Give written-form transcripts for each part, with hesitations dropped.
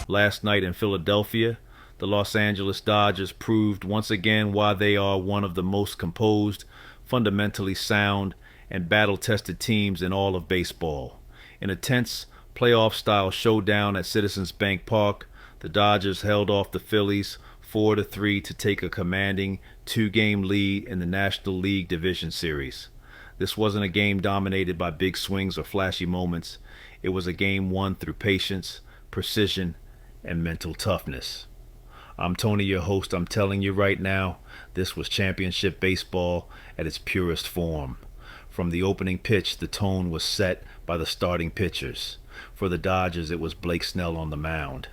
Last night in Philadelphia, the Los Angeles Dodgers proved once again why they are one of the most composed, fundamentally sound, and battle-tested teams in all of baseball. In a tense, playoff-style showdown at Citizens Bank Park, the Dodgers held off the Phillies 4-3 to take a commanding two-game lead in the National League Division Series. This wasn't a game dominated by big swings or flashy moments. It was a game won through patience, precision, and mental toughness. I'm Tony, your host. I'm telling you right now, this was championship baseball at its purest form. From the opening pitch, the tone was set by the starting pitchers. For the Dodgers, it was Blake Snell on the mound.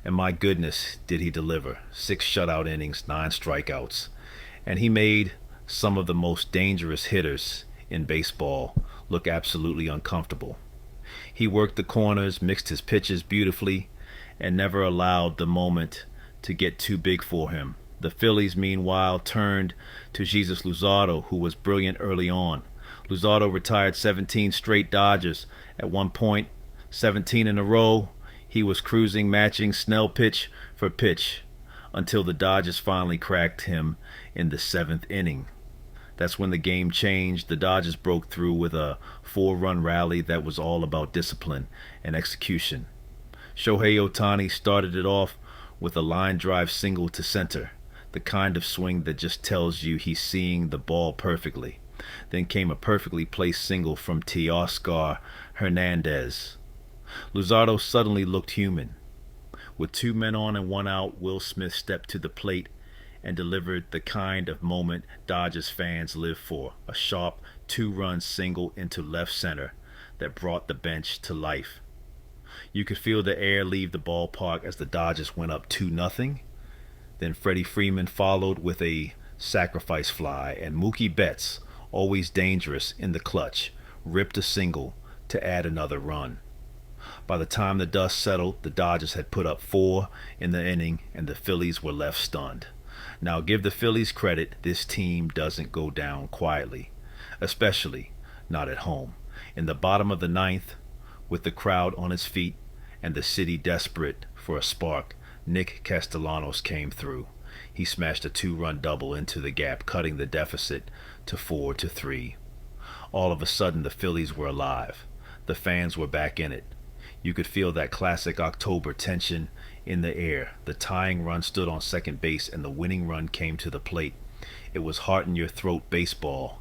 And my goodness, did he deliver. 6 shutout innings, 9 strikeouts. And he made some of the most dangerous hitters in baseball look absolutely uncomfortable. He worked the corners, mixed his pitches beautifully, and never allowed the moment to get too big for him. The Phillies, meanwhile, turned to Jesus Luzardo, who was brilliant early on. Luzardo retired 17 straight Dodgers. At one point, 17 in a row. He was cruising, matching Snell pitch for pitch, until the Dodgers finally cracked him in the 7th inning. That's when the game changed. The Dodgers broke through with a 4-run rally that was all about discipline and execution. Shohei Ohtani started it off with a line drive single to center, the kind of swing that just tells you he's seeing the ball perfectly. Then came a perfectly placed single from Teoscar Hernandez. Luzardo suddenly looked human. With 2 men on and 1 out, Will Smith stepped to the plate and delivered the kind of moment Dodgers fans live for, a sharp 2-run single into left center that brought the bench to life. You could feel the air leave the ballpark as the Dodgers went up 2-0. Then Freddie Freeman followed with a sacrifice fly, and Mookie Betts, always dangerous in the clutch, ripped a single to add another run. By the time the dust settled, the Dodgers had put up 4 in the inning, and the Phillies were left stunned. Now, give the Phillies credit, this team doesn't go down quietly, especially not at home. In the bottom of the 9th, with the crowd on its feet and the city desperate for a spark, Nick Castellanos came through. He smashed a 2-run double into the gap, cutting the deficit to 4-3. All of a sudden, the Phillies were alive. The fans were back in it. You could feel that classic October tension in the air. The tying run stood on second base, and the winning run came to the plate. It was heart-in-your-throat baseball.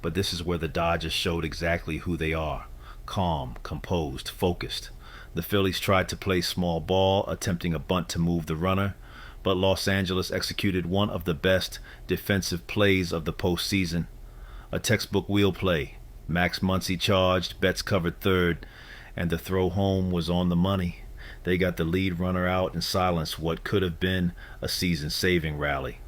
But this is where the Dodgers showed exactly who they are. Calm, composed, focused. The Phillies tried to play small ball, attempting a bunt to move the runner, but Los Angeles executed one of the best defensive plays of the postseason. A textbook wheel play. Max Muncy charged, Betts covered third, and the throw home was on the money. They got the lead runner out and silenced what could have been a season-saving rally.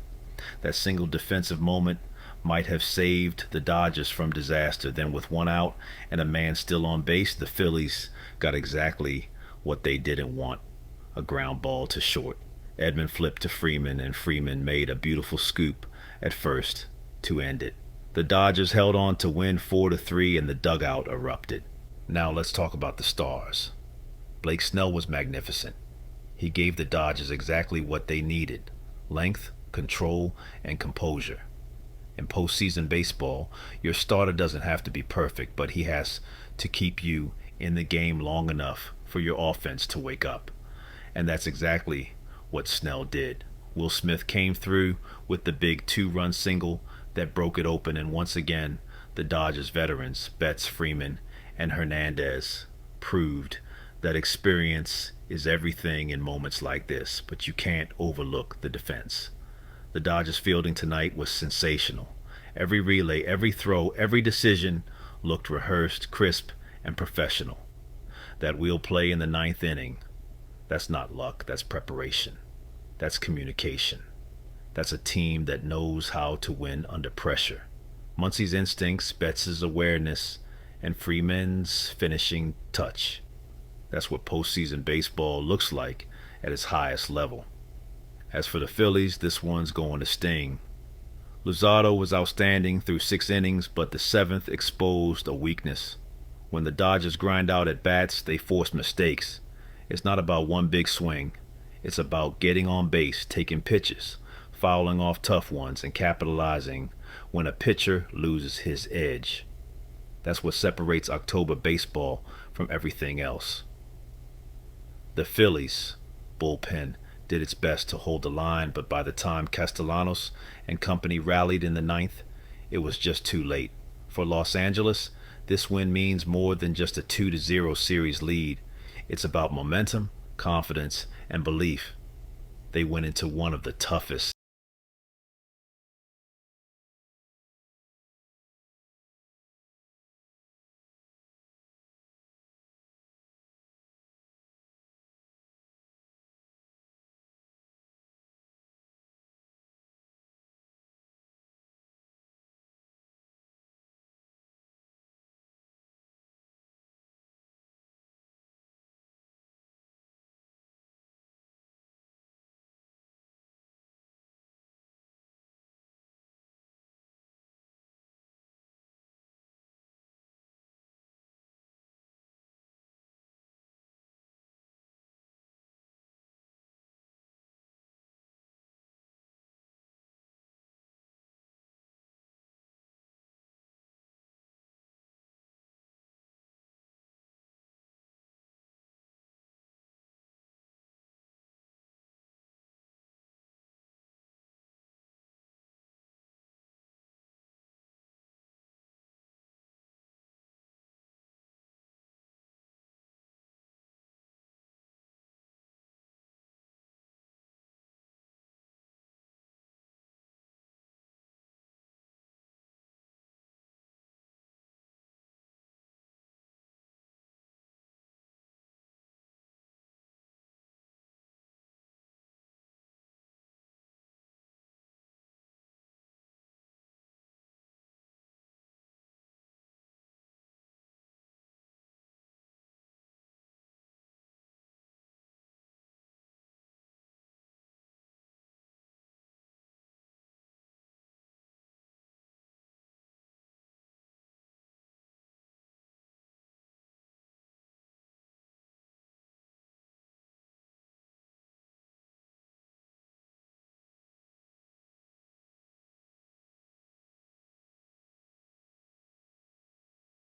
That single defensive moment might have saved the Dodgers from disaster. Then with 1 out and a man still on base, the Phillies got exactly what they didn't want, a ground ball to short. Edman flipped to Freeman, and Freeman made a beautiful scoop at first to end it. The Dodgers held on to win 4-3, and the dugout erupted. Now let's talk about the stars. Blake Snell was magnificent. He gave the Dodgers exactly what they needed: length, control, and composure. In postseason baseball, your starter doesn't have to be perfect, but he has to keep you in the game long enough for your offense to wake up. And that's exactly what Snell did. Will Smith came through with the big 2-run single that broke it open, and once again, the Dodgers veterans, Betts, Freeman, and Hernandez, proved that experience is everything in moments like this, but you can't overlook the defense. The Dodgers fielding tonight was sensational. Every relay, every throw, every decision looked rehearsed, crisp, and professional. That wheel play in the 9th inning, that's not luck, that's preparation. That's communication. That's a team that knows how to win under pressure. Muncy's instincts, Betts' awareness, and Freeman's finishing touch. That's what postseason baseball looks like at its highest level. As for the Phillies, this one's going to sting. Luzardo was outstanding through 6 innings, but the 7th exposed a weakness. When the Dodgers grind out at bats, they force mistakes. It's not about one big swing. It's about getting on base, taking pitches, fouling off tough ones, and capitalizing when a pitcher loses his edge. That's what separates October baseball from everything else. The Phillies bullpen did its best to hold the line, but by the time Castellanos and company rallied in the ninth, it was just too late. For Los Angeles, this win means more than just a 2-0 series lead. It's about momentum, confidence, and belief. They went into one of the toughest